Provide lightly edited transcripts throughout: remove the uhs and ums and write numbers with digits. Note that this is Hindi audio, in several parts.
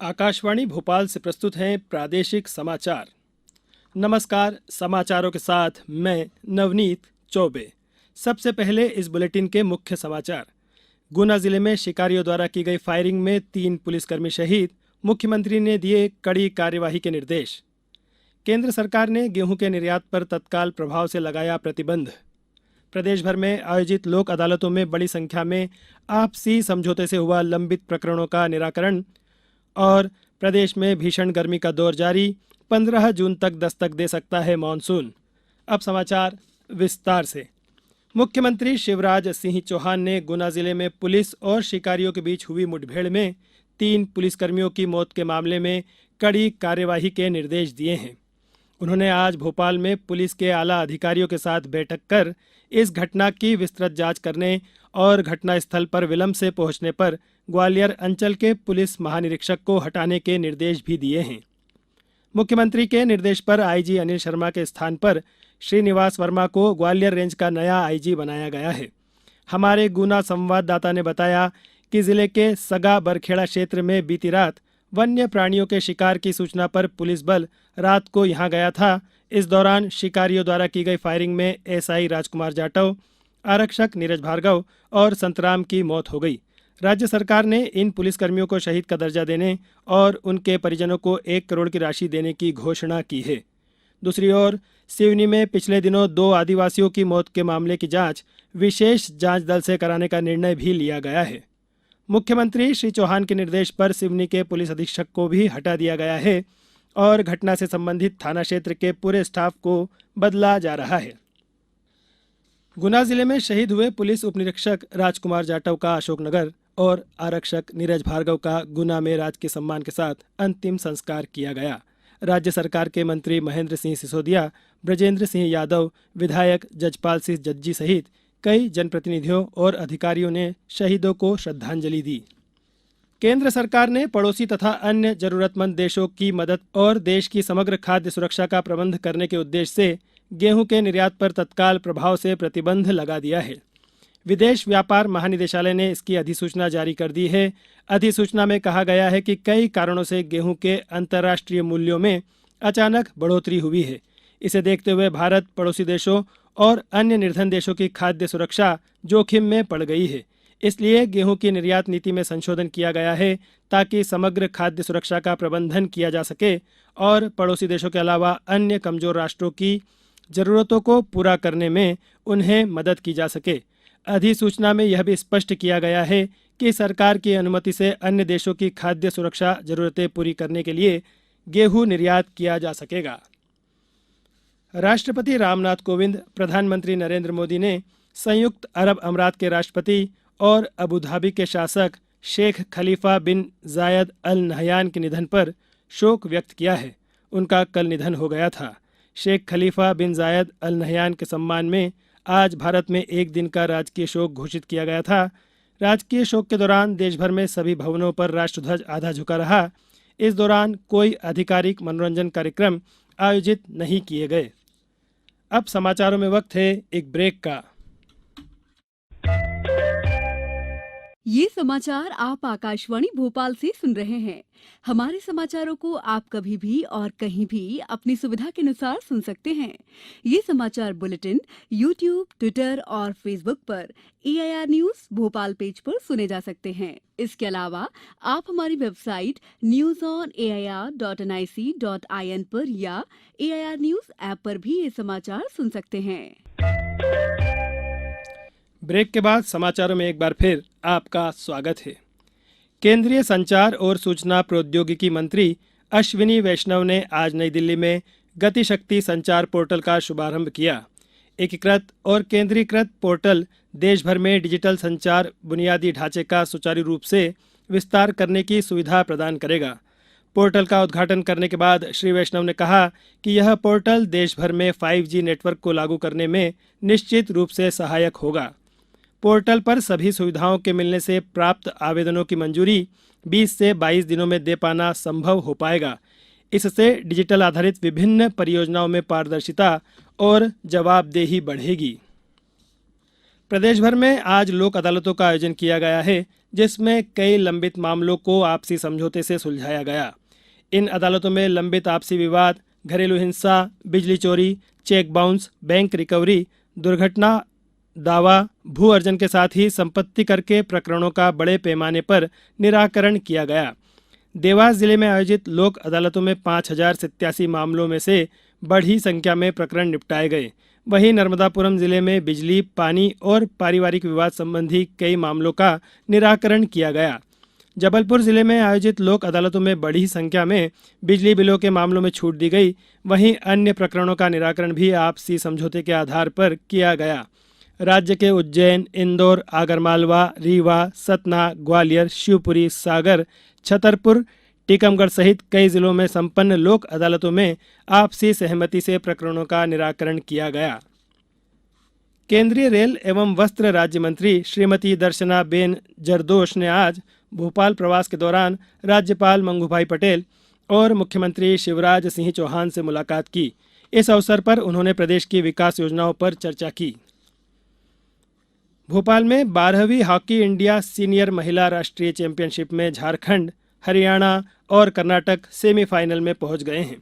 आकाशवाणी भोपाल से प्रस्तुत हैं प्रादेशिक समाचार। नमस्कार, समाचारों के साथ मैं नवनीत चौबे। सबसे पहले इस बुलेटिन के मुख्य समाचार। गुना जिले में शिकारियों द्वारा की गई फायरिंग में 3 पुलिसकर्मी शहीद, मुख्यमंत्री ने दिए कड़ी कार्यवाही के निर्देश। केंद्र सरकार ने गेहूं के निर्यात पर तत्काल प्रभाव से लगाया प्रतिबंध। प्रदेश भर में आयोजित लोक अदालतों में बड़ी संख्या में आपसी समझौते से हुआ लंबित प्रकरणों का निराकरण। और प्रदेश में भीषण गर्मी का दौर जारी, 15 जून तक दस्तक दे सकता है मानसून। अब समाचार विस्तार से। मुख्यमंत्री शिवराज सिंह चौहान ने गुना जिले में पुलिस और शिकारियों के बीच हुई मुठभेड़ में 3 पुलिसकर्मियों की मौत के मामले में कड़ी कार्यवाही के निर्देश दिए हैं। उन्होंने आज भोपाल में पुलिस के आला अधिकारियों के साथ बैठक कर इस घटना की विस्तृत जांच करने और घटनास्थल पर विलंब से पहुंचने पर ग्वालियर अंचल के पुलिस महानिरीक्षक को हटाने के निर्देश भी दिए हैं। मुख्यमंत्री के निर्देश पर आईजी अनिल शर्मा के स्थान पर श्रीनिवास वर्मा को ग्वालियर रेंज का नया आईजी बनाया गया है। हमारे गुना संवाददाता ने बताया कि जिले के सगा बरखेड़ा क्षेत्र में बीती रात वन्य प्राणियों के शिकार की सूचना पर पुलिस बल रात को यहां गया था। इस दौरान शिकारियों द्वारा की गई फायरिंग में एसआई राजकुमार जाटव, आरक्षक नीरज भार्गव और संतराम की मौत हो गई। राज्य सरकार ने इन पुलिसकर्मियों को शहीद का दर्जा देने और उनके परिजनों को 1 करोड़ की राशि देने की घोषणा की है। दूसरी ओर सिवनी में पिछले दिनों 2 आदिवासियों की मौत के मामले की जांच विशेष जांच दल से कराने का निर्णय भी लिया गया है। मुख्यमंत्री श्री चौहान के निर्देश पर सिवनी के पुलिस अधीक्षक को भी हटा दिया गया है और घटना से संबंधित थाना क्षेत्र के पूरे स्टाफ को बदला जा रहा है। गुना जिले में शहीद हुए पुलिस उपनिरीक्षक राजकुमार जाटव का अशोकनगर और आरक्षक नीरज भार्गव का गुना में राजकीय सम्मान के साथ अंतिम संस्कार किया गया। राज्य सरकार के मंत्री महेंद्र सिंह सिसोदिया, ब्रजेंद्र सिंह यादव, विधायक जजपाल सिंह जज्जी सहित कई जनप्रतिनिधियों और अधिकारियों ने शहीदों को श्रद्धांजलि दी। केंद्र सरकार ने पड़ोसी तथा अन्य जरूरतमंद देशों की मदद और देश की समग्र खाद्य सुरक्षा का प्रबंध करने के उद्देश्य से गेहूं के निर्यात पर तत्काल प्रभाव से प्रतिबंध लगा दिया है। विदेश व्यापार महानिदेशालय ने इसकी अधिसूचना जारी कर दी है। अधिसूचना में कहा गया है कि कई कारणों से गेहूं के अंतर्राष्ट्रीय मूल्यों में अचानक बढ़ोतरी हुई है। इसे देखते हुए भारत पड़ोसी देशों और अन्य निर्धन देशों की खाद्य सुरक्षा जोखिम में पड़ गई है। इसलिए गेहूं की निर्यात नीति में संशोधन किया गया है ताकि समग्र खाद्य सुरक्षा का प्रबंधन किया जा सके और पड़ोसी देशों के अलावा अन्य कमजोर राष्ट्रों की जरूरतों को पूरा करने में उन्हें मदद की जा सके। अधिसूचना में यह भी स्पष्ट किया गया है कि सरकार की अनुमति से अन्य देशों की खाद्य सुरक्षा जरूरतें पूरी करने के लिए गेहूं निर्यात किया जा सकेगा। राष्ट्रपति रामनाथ कोविंद, प्रधानमंत्री नरेंद्र मोदी ने संयुक्त अरब अमारात के राष्ट्रपति और अबू धाबी के शासक शेख खलीफा बिन जायद अल नहयान के निधन पर शोक व्यक्त किया है। उनका कल निधन हो गया था। शेख खलीफा बिन जायद अल नहयान के सम्मान में आज भारत में 1 दिन का राजकीय शोक घोषित किया गया था। राजकीय शोक के दौरान देश भर में सभी भवनों पर राष्ट्रध्वज आधा झुका रहा। इस दौरान कोई आधिकारिक मनोरंजन कार्यक्रम आयोजित नहीं किए गए। अब समाचारों में वक्त है एक ब्रेक का। ये समाचार आप आकाशवाणी भोपाल से सुन रहे हैं। हमारे समाचारों को आप कभी भी और कहीं भी अपनी सुविधा के अनुसार सुन सकते हैं। ये समाचार बुलेटिन YouTube, ट्विटर और फेसबुक पर AIR न्यूज भोपाल पेज पर सुने जा सकते हैं। इसके अलावा आप हमारी वेबसाइट newsonair.nic.in पर या AIR न्यूज ऐप पर भी ये समाचार सुन सकते हैं। ब्रेक के बाद समाचारों में एक बार फिर आपका स्वागत है। केंद्रीय संचार और सूचना प्रौद्योगिकी मंत्री अश्विनी वैष्णव ने आज नई दिल्ली में गति शक्ति संचार पोर्टल का शुभारंभ किया। एकीकृत और केंद्रीकृत पोर्टल देश भर में डिजिटल संचार बुनियादी ढांचे का सुचारू रूप से विस्तार करने की सुविधा प्रदान करेगा। पोर्टल का उद्घाटन करने के बाद श्री वैष्णव ने कहा कि यह पोर्टल देश भर में 5G नेटवर्क को लागू करने में निश्चित रूप से सहायक होगा। पोर्टल पर सभी सुविधाओं के मिलने से प्राप्त आवेदनों की मंजूरी 20 से 22 दिनों में दे पाना संभव हो पाएगा। इससे डिजिटल आधारित विभिन्न परियोजनाओं में पारदर्शिता और जवाबदेही बढ़ेगी। प्रदेश भर में आज लोक अदालतों का आयोजन किया गया है, जिसमें कई लंबित मामलों को आपसी समझौते से सुलझाया गया। इन अदालतों में लंबित आपसी विवाद, घरेलू हिंसा, बिजली चोरी, चेक बाउंस, बैंक रिकवरी, दुर्घटना दावा, भू अर्जन के साथ ही संपत्ति कर के प्रकरणों का बड़े पैमाने पर निराकरण किया गया। देवास जिले में आयोजित लोक अदालतों में 5,087 मामलों में से बड़ी संख्या में प्रकरण निपटाए गए। वहीं नर्मदापुरम जिले में बिजली, पानी और पारिवारिक विवाद संबंधी कई मामलों का निराकरण किया गया। जबलपुर जिले में आयोजित लोक अदालतों में बड़ी संख्या में बिजली बिलों के मामलों में छूट दी गई। वहीं अन्य प्रकरणों का निराकरण भी आपसी समझौते के आधार पर किया गया। राज्य के उज्जैन, इंदौर, आगरमालवा, रीवा, सतना, ग्वालियर, शिवपुरी, सागर, छतरपुर, टीकमगढ़ सहित कई जिलों में संपन्न लोक अदालतों में आपसी सहमति से प्रकरणों का निराकरण किया गया। केंद्रीय रेल एवं वस्त्र राज्य मंत्री श्रीमती दर्शना बेन जरदोश ने आज भोपाल प्रवास के दौरान राज्यपाल मंगूभाई पटेल और मुख्यमंत्री शिवराज सिंह चौहान से मुलाकात की। इस अवसर पर उन्होंने प्रदेश की विकास योजनाओं पर चर्चा की। भोपाल में 12वीं हॉकी इंडिया सीनियर महिला राष्ट्रीय चैंपियनशिप में झारखंड, हरियाणा और कर्नाटक सेमीफाइनल में पहुंच गए हैं।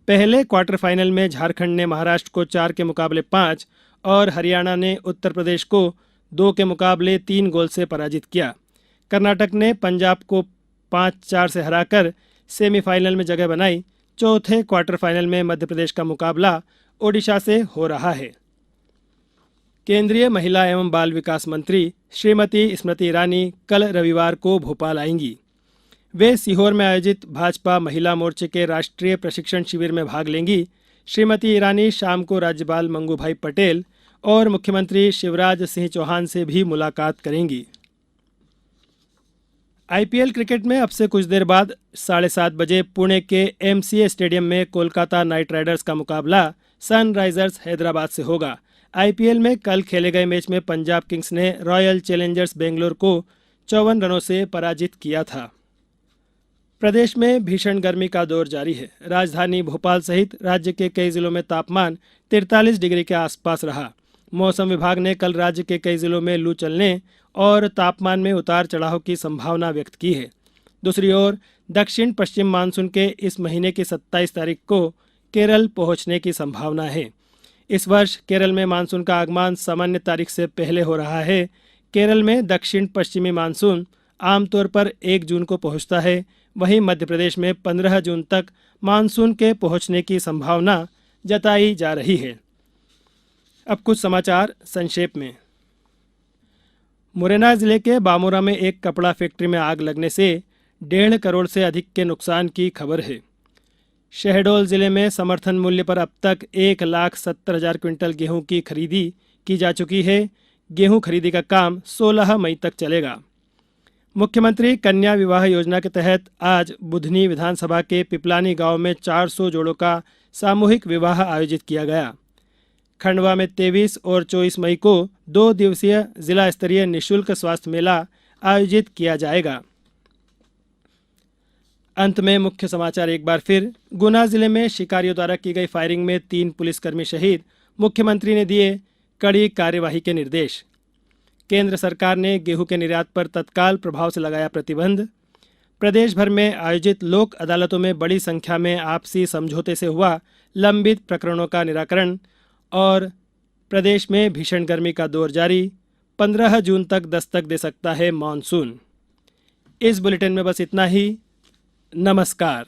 पहले क्वार्टर फाइनल में झारखंड ने महाराष्ट्र को 4 के मुकाबले 5 और हरियाणा ने उत्तर प्रदेश को 2 के मुकाबले 3 गोल से पराजित किया। कर्नाटक ने पंजाब को 5-4 से हराकर सेमीफाइनल में जगह बनाई। चौथे क्वार्टर फाइनल में मध्य प्रदेश का मुकाबला ओडिशा से हो रहा है। केंद्रीय महिला एवं बाल विकास मंत्री श्रीमती स्मृति ईरानी कल रविवार को भोपाल आएंगी। वे सीहोर में आयोजित भाजपा महिला मोर्चे के राष्ट्रीय प्रशिक्षण शिविर में भाग लेंगी। श्रीमती ईरानी शाम को राज्यपाल मंगूभाई पटेल और मुख्यमंत्री शिवराज सिंह चौहान से भी मुलाकात करेंगी। आईपीएल क्रिकेट में अब से कुछ देर बाद 7:30 बजे पुणे के एमसीए स्टेडियम में कोलकाता नाइट राइडर्स का मुकाबला सनराइजर्स हैदराबाद से होगा। आईपीएल में कल खेले गए मैच में पंजाब किंग्स ने रॉयल चैलेंजर्स बेंगलोर को 54 रनों से पराजित किया था। प्रदेश में भीषण गर्मी का दौर जारी है। राजधानी भोपाल सहित राज्य के कई जिलों में तापमान 43 डिग्री के आसपास रहा। मौसम विभाग ने कल राज्य के कई जिलों में लू चलने और तापमान में उतार चढ़ाव की संभावना व्यक्त की है। दूसरी ओर दक्षिण पश्चिम मानसून के इस महीने की 27 तारीख को केरल पहुंचने की संभावना है। इस वर्ष केरल में मानसून का आगमन सामान्य तारीख से पहले हो रहा है। केरल में दक्षिण पश्चिमी मानसून आमतौर पर 1 जून को पहुंचता है। वहीं मध्य प्रदेश में 15 जून तक मानसून के पहुंचने की संभावना जताई जा रही है। अब कुछ समाचार संक्षेप में। मुरैना जिले के बामोरा में एक कपड़ा फैक्ट्री में आग लगने से 1.5 करोड़ से अधिक के नुकसान की खबर है। शहडोल जिले में समर्थन मूल्य पर अब तक 1,70,000 क्विंटल गेहूं की खरीदी की जा चुकी है। गेहूं खरीदी का काम 16 मई तक चलेगा। मुख्यमंत्री कन्या विवाह योजना के तहत आज बुधनी विधानसभा के पिपलानी गांव में 400 जोड़ों का सामूहिक विवाह आयोजित किया गया। खंडवा में 23 और 24 मई को 2 दिवसीय जिला स्तरीय निःशुल्क स्वास्थ्य मेला आयोजित किया जाएगा। अंत में मुख्य समाचार एक बार फिर। गुना जिले में शिकारियों द्वारा की गई फायरिंग में 3 पुलिसकर्मी शहीद। मुख्यमंत्री ने दिए कड़ी कार्यवाही के निर्देश। केंद्र सरकार ने गेहूं के निर्यात पर तत्काल प्रभाव से लगाया प्रतिबंध। प्रदेश भर में आयोजित लोक अदालतों में बड़ी संख्या में आपसी समझौते से हुआ लंबित प्रकरणों का निराकरण। और प्रदेश में भीषण गर्मी का दौर जारी, 15 जून तक दस्तक दे सकता है मानसून। इस बुलेटिन में बस इतना ही। नमस्कार।